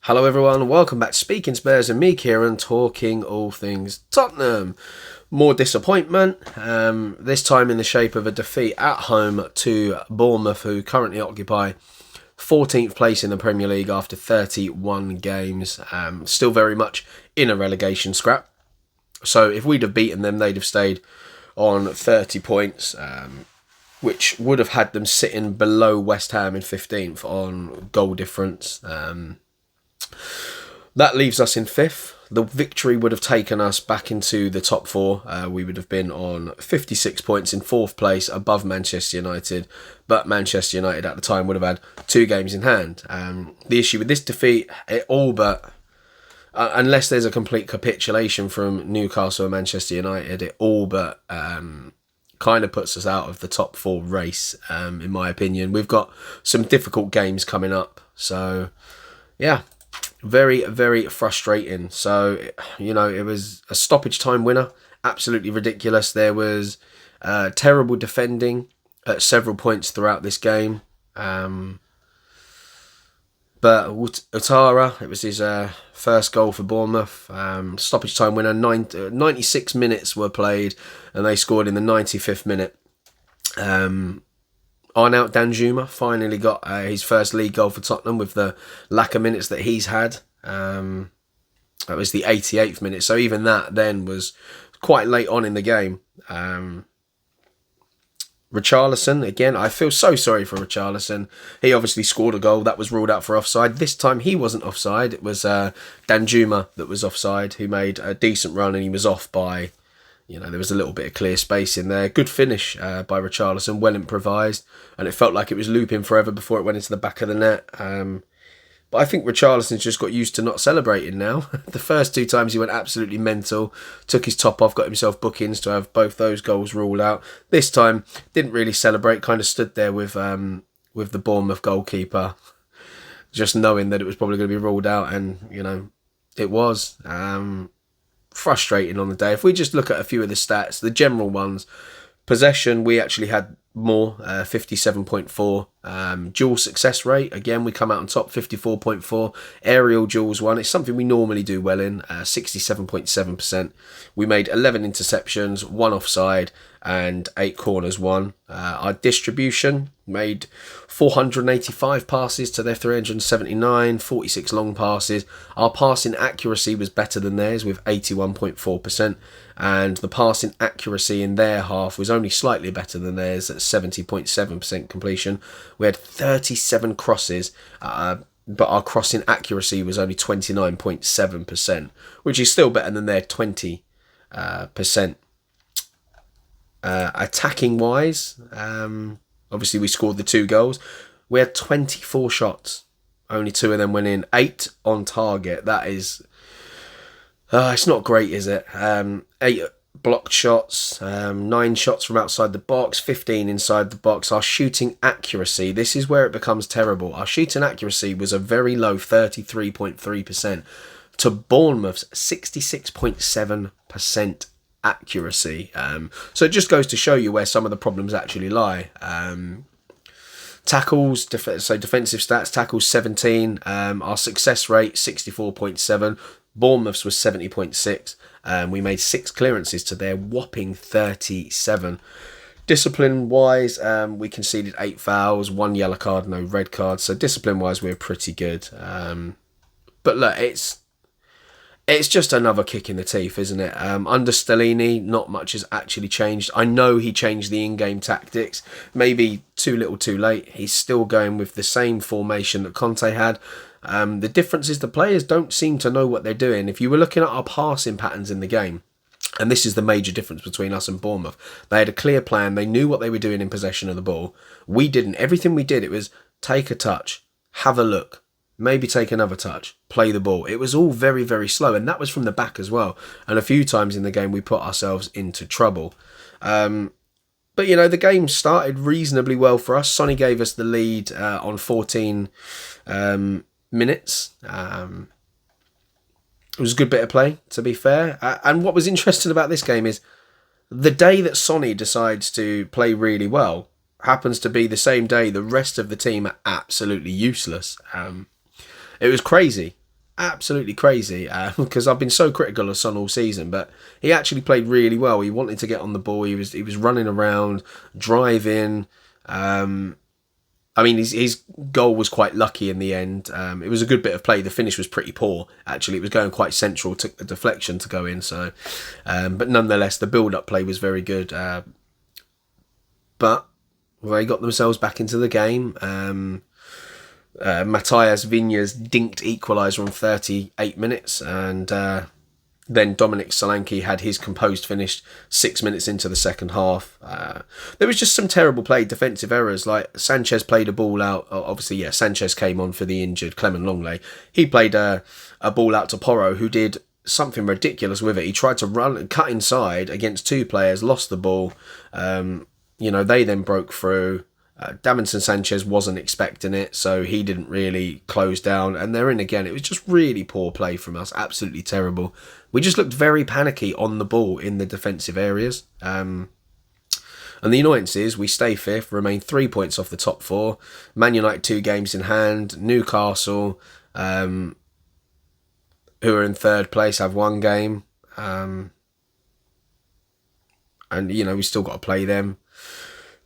Hello everyone, welcome back to Speaking Spurs and me, Kieran, talking all things Tottenham. More disappointment, this time in the shape of a defeat at home to Bournemouth, who currently occupy 14th place in the Premier League after 31 games. Still very much in a relegation scrap. So if we'd have beaten them, they'd have stayed on 30 points, which would have had them sitting below West Ham in 15th on goal difference. That leaves us in 5th. The victory would have taken us back into the top 4. We would have been on 56 points in 4th place above Manchester United. But Manchester United at the time would have had 2 games in hand. The issue with this defeat, it all but, unless there's a complete capitulation from Newcastle and Manchester United, it all but kind of puts us out of the top 4 race, in my opinion. We've got some difficult games coming up. So, yeah. Very, very frustrating. So, it was a stoppage time winner. Absolutely ridiculous. There was terrible defending at several points throughout this game. But Ouattara, it was his first goal for Bournemouth. Stoppage time winner. 96 minutes were played and they scored in the 95th minute. Arnaut Danjuma finally got his first league goal for Tottenham with the lack of minutes that he's had. That was the 88th minute. So even that then was quite late on in the game. Richarlison, again, I feel so sorry for Richarlison. He obviously scored a goal that was ruled out for offside. This time he wasn't offside. It was Danjuma that was offside, who made a decent run and he was off by... there was a little bit of clear space in there. Good finish by Richarlison, well improvised. And it felt like it was looping forever before it went into the back of the net. But I think Richarlison's just got used to not celebrating now. The first 2 times he went absolutely mental. Took his top off, got himself bookings to have both those goals ruled out. This time, didn't really celebrate. Kind of stood there with the Bournemouth goalkeeper. Just knowing that it was probably going to be ruled out. And, it was. Frustrating on the day. If we just look at a few of the stats, the general ones, possession, we actually had more, 57.4. Dual success rate, again, we come out on top, 54.4. Aerial duels won, it's something we normally do well in, 67.7%. We made 11 interceptions, 1 offside, and 8 corners won. Our distribution made 485 passes to their 379, 46 long passes. Our passing accuracy was better than theirs with 81.4%, and the passing accuracy in their half was only slightly better than theirs at 70.7% completion. We had 37 crosses, but our crossing accuracy was only 29.7%, which is still better than their 20%. Attacking wise, obviously we scored the 2 goals. We had 24 shots, only 2 of them went in, 8 on target. That is, it's not great, is it? 8 blocked shots, 9 shots from outside the box, 15 inside the box. Our shooting accuracy, this is where it becomes terrible. Our shooting accuracy was a very low 33.3% to Bournemouth's 66.7% accuracy. So it just goes to show you where some of the problems actually lie. Tackles, so defensive stats, tackles 17, our success rate 64.7, Bournemouth's was 70.6. We made 6 clearances to their whopping 37. Discipline wise, we conceded 8 fouls, 1 yellow card, no red card. So discipline wise, we're pretty good. But look, it's just another kick in the teeth, isn't it? Under Stellini, not much has actually changed. I know he changed the in-game tactics, maybe too little too late. He's still going with the same formation that Conte had. The difference is the players don't seem to know what they're doing. If you were looking at our passing patterns in the game, and this is the major difference between us and Bournemouth, they had a clear plan. They knew what they were doing in possession of the ball. We didn't. Everything we did, it was take a touch, have a look, maybe take another touch, play the ball. It was all very, very slow, and that was from the back as well. And a few times in the game, we put ourselves into trouble. But, the game started reasonably well for us. Sonny gave us the lead on 14 minutes. It was a good bit of play, to be fair. And what was interesting about this game is the day that Sonny decides to play really well happens to be the same day the rest of the team are absolutely useless. It was crazy. absolutely crazy because I've been so critical of Son all season, but he actually played really well. He wanted to get on the ball. He was running around, driving. I mean, his goal was quite lucky in the end. It was a good bit of play. The finish was pretty poor, actually. It was going quite central, took the deflection to go in. So, but nonetheless, the build-up play was very good. But they got themselves back into the game. Matthias Vigna's dinked equaliser on 38 minutes, and then Dominic Solanke had his composed finish 6 minutes into the second half. There was just some terrible play, defensive errors. Like Sanchez played a ball out. Obviously, yeah, Sanchez came on for the injured Clement Longley. He played a ball out to Porro, who did something ridiculous with it. He tried to run and cut inside against two players, lost the ball. They then broke through. Davinson Sanchez wasn't expecting it, so he didn't really close down. And they're in again. It was just really poor play from us. Absolutely terrible. We just looked very panicky on the ball in the defensive areas. And the annoyance is we stay fifth, remain 3 points off the top four. Man United 2 games in hand. Newcastle, who are in third place, have 1 game. And, we still got to play them.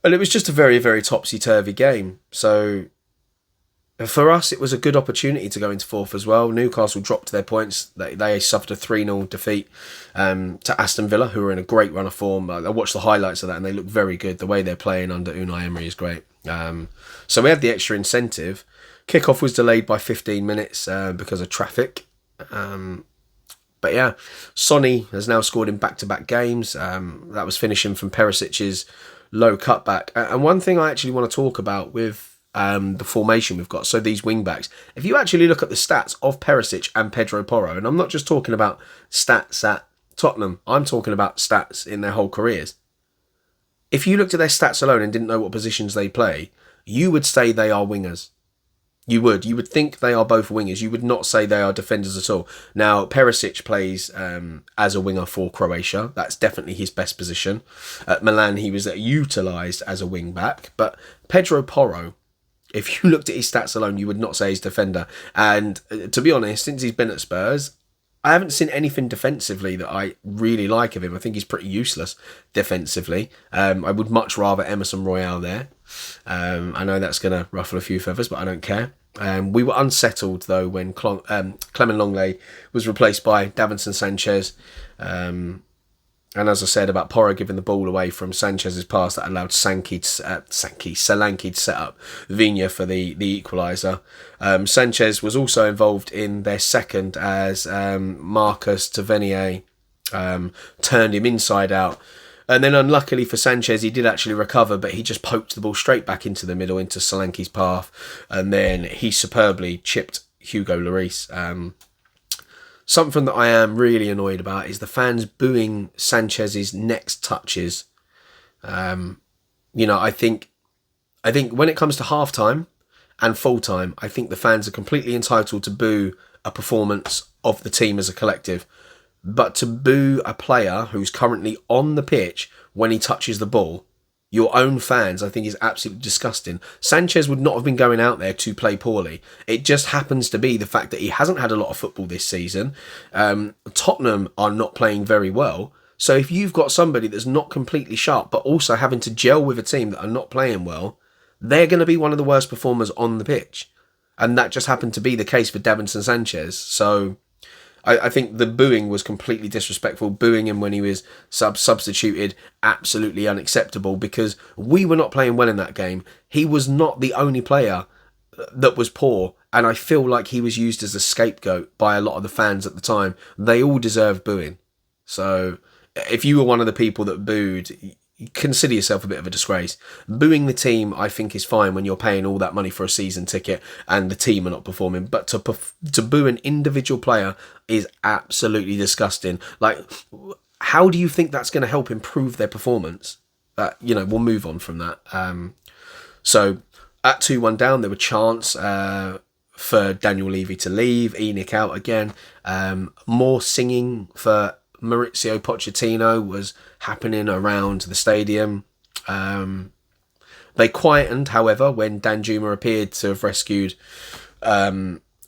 And it was just a very, very topsy-turvy game. So for us, it was a good opportunity to go into fourth as well. Newcastle dropped their points. They suffered a 3-0 defeat to Aston Villa, who were in a great run of form. I watched the highlights of that, and they look very good. The way they're playing under Unai Emery is great. So we had the extra incentive. Kickoff was delayed by 15 minutes because of traffic. But yeah, Sonny has now scored in back-to-back games. That was finishing from Perisic's low cutback. And one thing I actually want to talk about with the formation we've got, so these wing backs, if you actually look at the stats of Perisic and Pedro Porro, and I'm not just talking about stats at Tottenham, I'm talking about stats in their whole careers. If you looked at their stats alone and didn't know what positions they play, you would say they are wingers. You would think they are both wingers. You would not say they are defenders at all. Now, Perisic plays as a winger for Croatia. That's definitely his best position. At Milan, he was utilised as a wing back. But Pedro Porro, if you looked at his stats alone, you would not say he's defender. And to be honest, since he's been at Spurs, I haven't seen anything defensively that I really like of him. I think he's pretty useless defensively. I would much rather Emerson Royale there. I know that's going to ruffle a few feathers, but I don't care. We were unsettled, though, when Clement Longley was replaced by Davinson Sanchez. And as I said about Porro giving the ball away from Sanchez's pass, that allowed Solanke to set up Vigna for the equaliser. Sanchez was also involved in their second as Marcus Tavernier turned him inside out. And then unluckily for Sanchez, he did actually recover, but he just poked the ball straight back into the middle, into Solanke's path. And then he superbly chipped Hugo Lloris. Something that I am really annoyed about is the fans booing Sanchez's next touches. I think when it comes to half-time and full-time, I think the fans are completely entitled to boo a performance of the team as a collective. But to boo a player who's currently on the pitch when he touches the ball, your own fans, I think is absolutely disgusting. Sanchez would not have been going out there to play poorly. It just happens to be the fact that he hasn't had a lot of football this season. Tottenham are not playing very well. So if you've got somebody that's not completely sharp, but also having to gel with a team that are not playing well, they're going to be one of the worst performers on the pitch. And that just happened to be the case for Davinson Sanchez. So I think the booing was completely disrespectful. Booing him when he was substituted, absolutely unacceptable, because we were not playing well in that game. He was not the only player that was poor, and I feel like he was used as a scapegoat by a lot of the fans at the time. They all deserved booing. So if you were one of the people that booed, consider yourself a bit of a disgrace. Booing the team, I think, is fine when you're paying all that money for a season ticket and the team are not performing. But to boo an individual player is absolutely disgusting. Like, how do you think that's going to help improve their performance? We'll move on from that. So at 2-1 down, there were chants for Daniel Levy to leave, Enoch out again. More singing for Maurizio Pochettino was happening around the stadium. They quietened, however, when Danjuma appeared to have rescued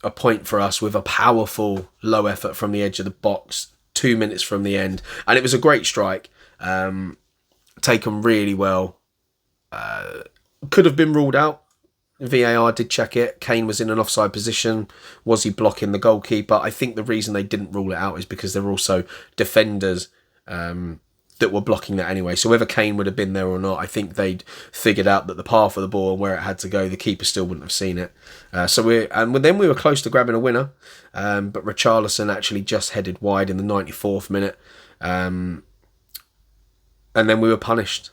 a point for us with a powerful low effort from the edge of the box 2 minutes from the end. And it was a great strike, taken really well. Could have been ruled out. VAR did check it. Kane was in an offside position. Was he blocking the goalkeeper? I think the reason they didn't rule it out is because there were also defenders that were blocking that anyway. So whether Kane would have been there or not, I think they'd figured out that the path of the ball and where it had to go, the keeper still wouldn't have seen it. Then we were close to grabbing a winner, but Richarlison actually just headed wide in the 94th minute. And then we were punished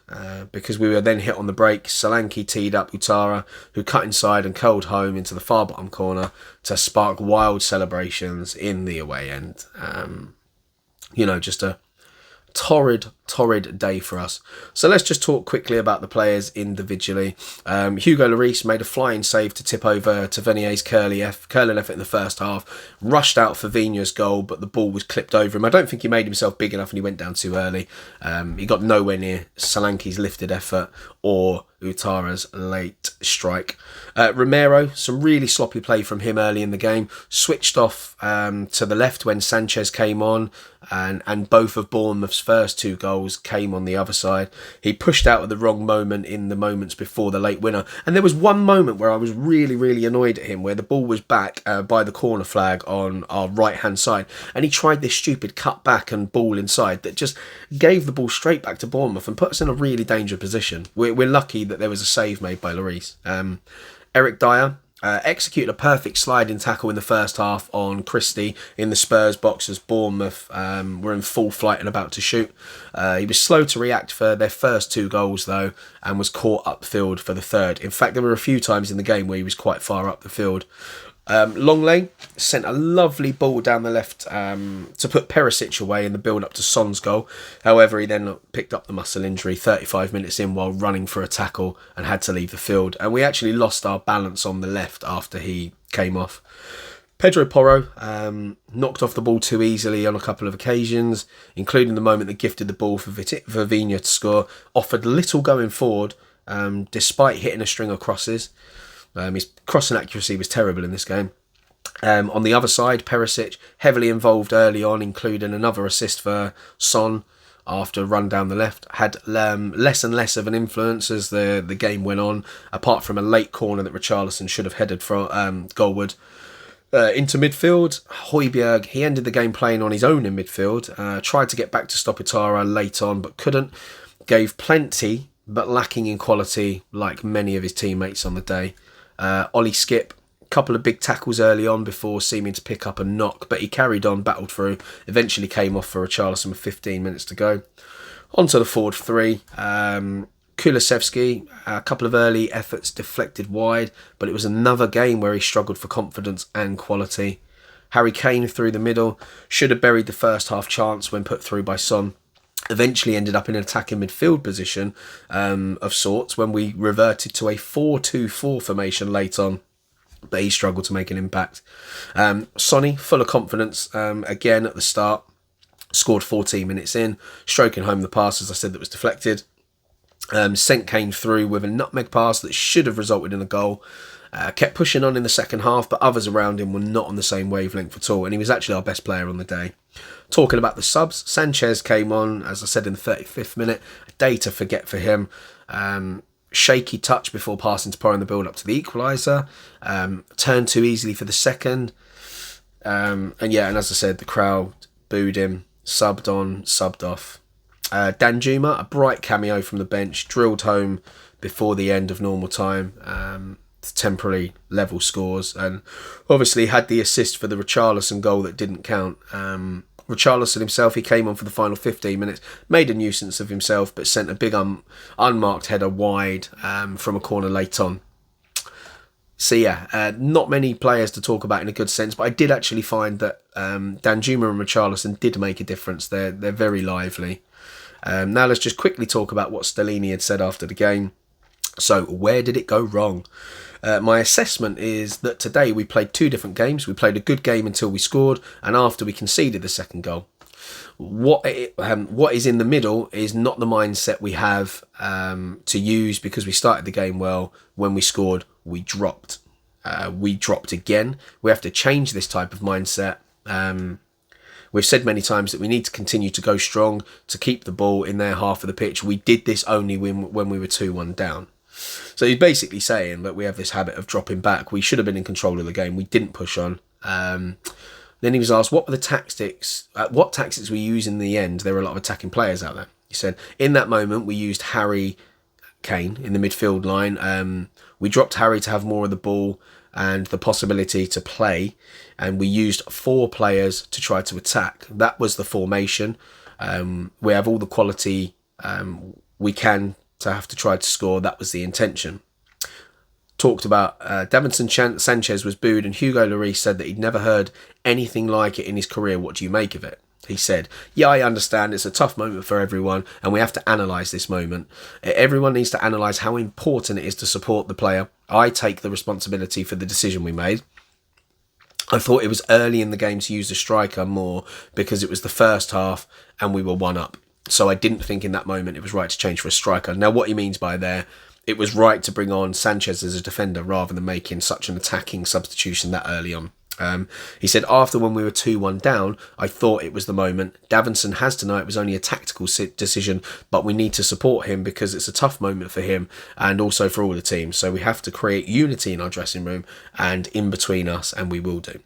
because we were then hit on the break. Solanke teed up Utara, who cut inside and curled home into the far bottom corner to spark wild celebrations in the away end. Just a torrid day for us. So let's just talk quickly about the players individually. Hugo Lloris made a flying save to tip over Tavernier's curling effort in the first half. Rushed out for Vigna's goal, but the ball was clipped over him. I don't think he made himself big enough and he went down too early. He got nowhere near Solanke's lifted effort or Utara's late strike. Romero, some really sloppy play from him early in the game. Switched off to the left when Sanchez came on, and both of Bournemouth's first two goals came on the other side. He pushed out at the wrong moment in the moments before the late winner. And there was one moment where I was really, really annoyed at him, where the ball was back by the corner flag on our right-hand side. And he tried this stupid cut back and ball inside that just gave the ball straight back to Bournemouth and put us in a really dangerous position. We're lucky that there was a save made by Lloris. Eric Dyer executed a perfect sliding tackle in the first half on Christie in the Spurs box as Bournemouth were in full flight and about to shoot. He was slow to react for their first two goals though, and was caught upfield for the third. In fact, there were a few times in the game where he was quite far up the field. Longley sent a lovely ball down the left to put Perisic away in the build-up to Son's goal. However, he then picked up the muscle injury 35 minutes in while running for a tackle and had to leave the field. And we actually lost our balance on the left after he came off. Pedro Porro knocked off the ball too easily on a couple of occasions, including the moment that gifted the ball for Vigna to score. Offered little going forward, despite hitting a string of crosses. His crossing accuracy was terrible in this game. On the other side, Perisic, heavily involved early on, including another assist for Son after a run down the left, had less and less of an influence as the game went on, apart from a late corner that Richarlison should have headed from goalward. Into midfield, Højbjerg, he ended the game playing on his own in midfield, tried to get back to stop Utara late on, but couldn't. Gave plenty, but lacking in quality, like many of his teammates on the day. Ollie Skip, a couple of big tackles early on before seeming to pick up a knock, but he carried on, battled through, eventually came off for Richarlison with 15 minutes to go. On to the forward three. Kulusevski, a couple of early efforts deflected wide, but it was another game where he struggled for confidence and quality. Harry Kane through the middle, should have buried the first half chance when put through by Son. Eventually ended up in an attacking midfield position of sorts when we reverted to a 4-2-4 formation late on, but he struggled to make an impact. Sonny, full of confidence again at the start, scored 14 minutes in, stroking home the pass, as I said, that was deflected. Sent Kane through with a nutmeg pass that should have resulted in a goal. Kept pushing on in the second half, but others around him were not on the same wavelength at all, and he was actually our best player on the day. Talking about the subs, Sanchez came on, as I said, in the 35th minute. A day to forget for him. Shaky touch before passing to Porro in the build-up to the equaliser. Turned too easily for the second. And as I said, the crowd booed him. Subbed on, subbed off. Danjuma, a bright cameo from the bench, drilled home before the end of normal time. To temporarily level scores, and obviously had the assist for the Richarlison goal that didn't count. Richarlison himself, he came on for the final 15 minutes, made a nuisance of himself, but sent a big unmarked header wide from a corner late on. So not many players to talk about in a good sense, but I did actually find that Danjuma and Richarlison did make a difference. They're very lively. Now let's just quickly talk about what Stellini had said after the game. So where did it go wrong? My assessment is that today we played two different games. We played a good game until we scored, and after we conceded the second goal. What is in the middle is not the mindset we have to use, because we started the game well. When we scored, we dropped. we dropped again. We have to change this type of mindset. We've said many times that we need to continue to go strong, to keep the ball in their half of the pitch. We did this only when we were 2-1 down. So he's basically saying that we have this habit of dropping back. We should have been in control of the game. We didn't push on. Then he was asked, what were the tactics? What tactics we use in the end? There were a lot of attacking players out there. He said, in that moment, we used Harry Kane in the midfield line. We dropped Harry to have more of the ball and the possibility to play, and we used 4 players to try to attack. That was the formation. We have all the quality we can to have to try to score. That was the intention. Talked about Davinson Sanchez was booed, and Hugo Lloris said that he'd never heard anything like it in his career. What do you make of it? He said, yeah, I understand it's a tough moment for everyone and we have to analyse this moment. Everyone needs to analyse how important it is to support the player. I take the responsibility for the decision we made. I thought it was early in the game to use the striker more because it was the first half and we were 1 up. So I didn't think in that moment it was right to change for a striker. Now what he means by there, it was right to bring on Sanchez as a defender rather than making such an attacking substitution that early on. He said, after when we were 2-1 down, I thought it was the moment. Davinson has to know it was only a tactical decision, but we need to support him because it's a tough moment for him and also for all the teams. So we have to create unity in our dressing room and in between us, and we will do.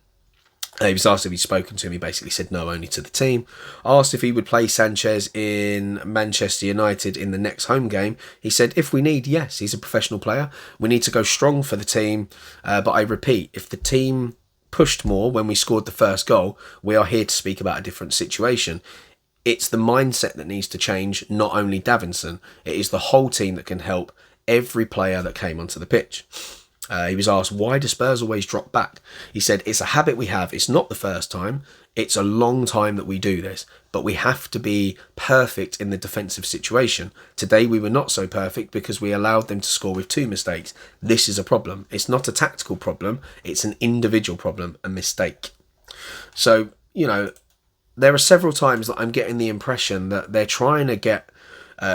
He was asked if he'd spoken to him. He basically said no, only to the team. Asked if he would play Sanchez in Manchester United in the next home game. He said, if we need, yes, he's a professional player. We need to go strong for the team. But I repeat, if the team pushed more when we scored the first goal, we are here to speak about a different situation. It's the mindset that needs to change, not only Davinson. It is the whole team that can help every player that came onto the pitch. He was asked, why do Spurs always drop back? He said, it's a habit we have. It's not the first time. It's a long time that we do this, but we have to be perfect in the defensive situation. Today we were not so perfect because we allowed them to score with 2 mistakes. This is a problem. It's not a tactical problem. It's an individual problem, a mistake. So, there are several times that I'm getting the impression that they're trying to get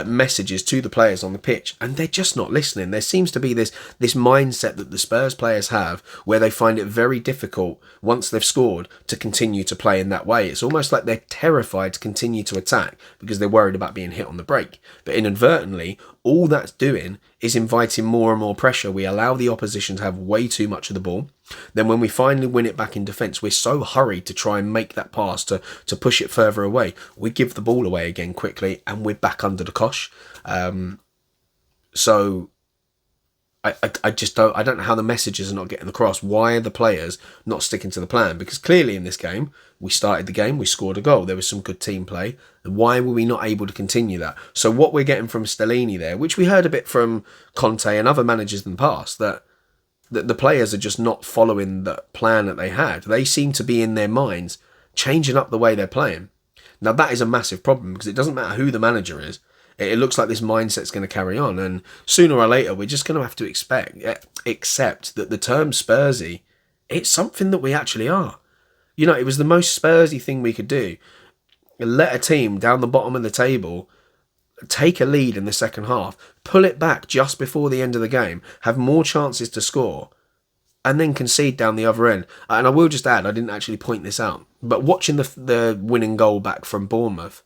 messages to the players on the pitch and they're just not listening. There seems to be this mindset that the Spurs players have where they find it very difficult once they've scored to continue to play in that way. It's almost like they're terrified to continue to attack because they're worried about being hit on the break. But inadvertently, all that's doing is inviting more and more pressure. We allow the opposition to have way too much of the ball. Then when we finally win it back in defence, we're so hurried to try and make that pass to push it further away. We give the ball away again quickly and we're back under the cosh. So I just don't know how the messages are not getting across. Why are the players not sticking to the plan? Because clearly in this game, we started the game, we scored a goal. There was some good team play. Why were we not able to continue that? So what we're getting from Stellini there, which we heard a bit from Conte and other managers in the past, that the players are just not following the plan that they had. They seem to be in their minds changing up the way they're playing. Now that is a massive problem because it doesn't matter who the manager is. It looks like this mindset's going to carry on, and sooner or later we're just going to have to accept that the term Spursy, it's something that we actually are. It was the most Spursy thing we could do. Let a team down the bottom of the table take a lead in the second half, pull it back just before the end of the game, have more chances to score, and then concede down the other end. And I will just add, I didn't actually point this out, but watching the winning goal back from Bournemouth,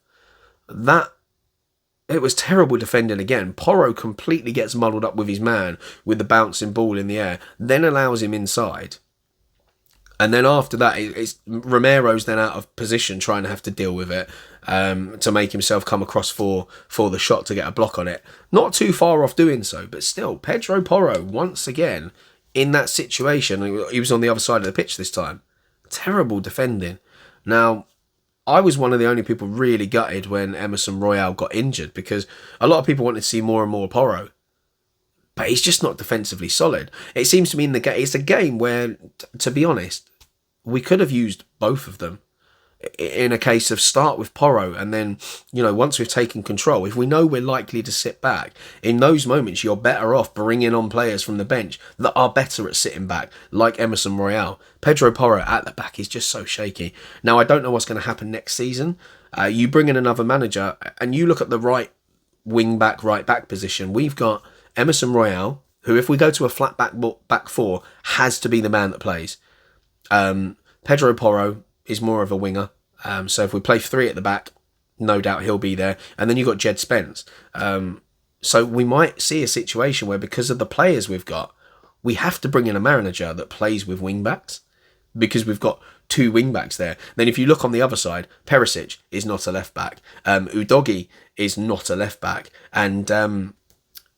it was terrible defending again. Porro completely gets muddled up with his man with the bouncing ball in the air, then allows him inside. And then after that, it's Romero's then out of position trying to have to deal with it to make himself come across for the shot to get a block on it. Not too far off doing so, but still, Pedro Porro, once again, in that situation, he was on the other side of the pitch this time. Terrible defending. Now, I was one of the only people really gutted when Emerson Royale got injured because a lot of people wanted to see more and more Porro. But he's just not defensively solid. It seems to me in the game, it's a game where, to be honest, we could have used both of them in a case of start with Porro and then, once we've taken control, if we know we're likely to sit back, in those moments you're better off bringing on players from the bench that are better at sitting back, like Emerson Royale. Pedro Porro at the back is just so shaky. Now, I don't know what's going to happen next season. You bring in another manager and you look at the right wing back, right back position. We've got Emerson Royale, who, if we go to a flat back four, has to be the man that plays. Pedro Porro is more of a winger. So if we play three at the back, no doubt he'll be there. And then you've got Jed Spence. So we might see a situation where, because of the players we've got, we have to bring in a manager that plays with wing-backs, because we've got two wing-backs there. Then if you look on the other side, Perisic is not a left-back. Udogie is not a left-back. And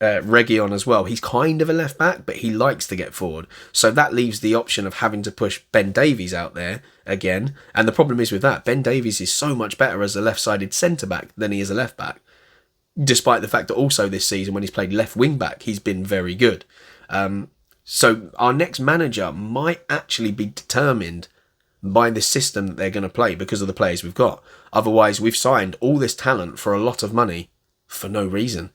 Reguilon as well. He's kind of a left-back, but he likes to get forward. So that leaves the option of having to push Ben Davies out there again. And the problem is with that, Ben Davies is so much better as a left-sided centre-back than he is a left-back. Despite the fact that also this season, when he's played left wing-back, he's been very good. So our next manager might actually be determined by the system that they're going to play, because of the players we've got. Otherwise, we've signed all this talent for a lot of money for no reason.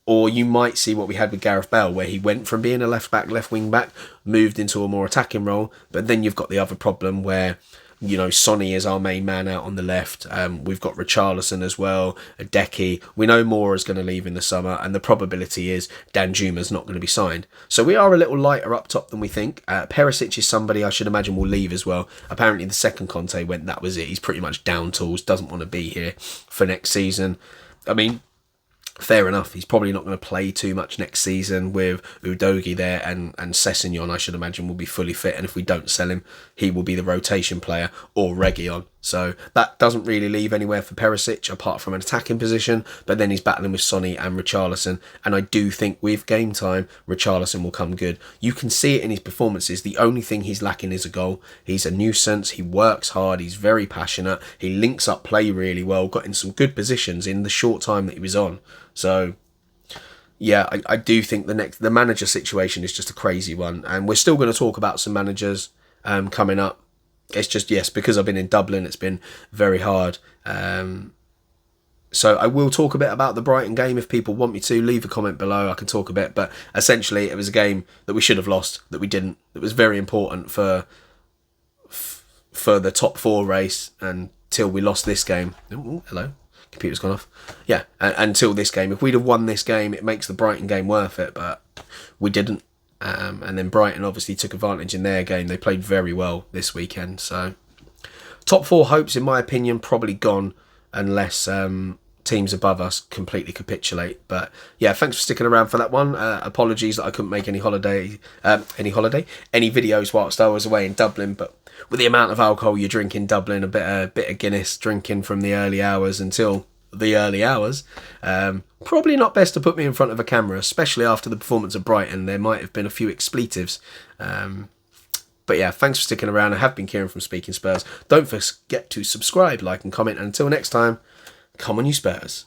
Or you might see what we had with Gareth Bale, where he went from being a left-back, left wing-back, moved into a more attacking role. But then you've got the other problem where, you know, Sonny is our main man out on the left. We've got Richarlison as well, Adeki. We know Moore is going to leave in the summer, and the probability is Danjuma's not going to be signed. So we are a little lighter up top than we think. Perisic is somebody I should imagine will leave as well. Apparently the second Conte went, that was it. He's pretty much down tools, doesn't want to be here for next season. I mean, fair enough, he's probably not going to play too much next season with Udogie there, and Sessegnon, I should imagine, will be fully fit, and if we don't sell him, he will be the rotation player, or Reguilon. So that doesn't really leave anywhere for Perisic apart from an attacking position, but then he's battling with Sonny and Richarlison, and I do think with game time, Richarlison will come good. You can see it in his performances. The only thing he's lacking is a goal. He's a nuisance, he works hard, he's very passionate, he links up play really well, got in some good positions in the short time that he was on. So yeah, I do think the manager situation is just a crazy one, and we're still going to talk about some managers coming up. It's just, yes, because I've been in Dublin, it's been very hard. So I will talk a bit about the Brighton game if people want me to. Leave a comment below, I can talk a bit. But essentially, it was a game that we should have lost, that we didn't. It was very important for the top four race until we lost this game. Oh, hello. Computer's gone off. Yeah, until this game. If we'd have won this game, it makes the Brighton game worth it, but we didn't. And then Brighton obviously took advantage in their game. They played very well this weekend. So top four hopes, in my opinion, probably gone unless teams above us completely capitulate. But yeah, thanks for sticking around for that one. Apologies that I couldn't make any videos whilst I was away in Dublin, but with the amount of alcohol you drink in Dublin, a bit of Guinness, drinking from the early hours until the early hours, probably not best to put me in front of a camera, especially after the performance of Brighton. There might have been a few expletives. But yeah, thanks for sticking around. I have been Kieran from Speaking Spurs. Don't forget to subscribe, like and comment. And until next time, come on you Spurs.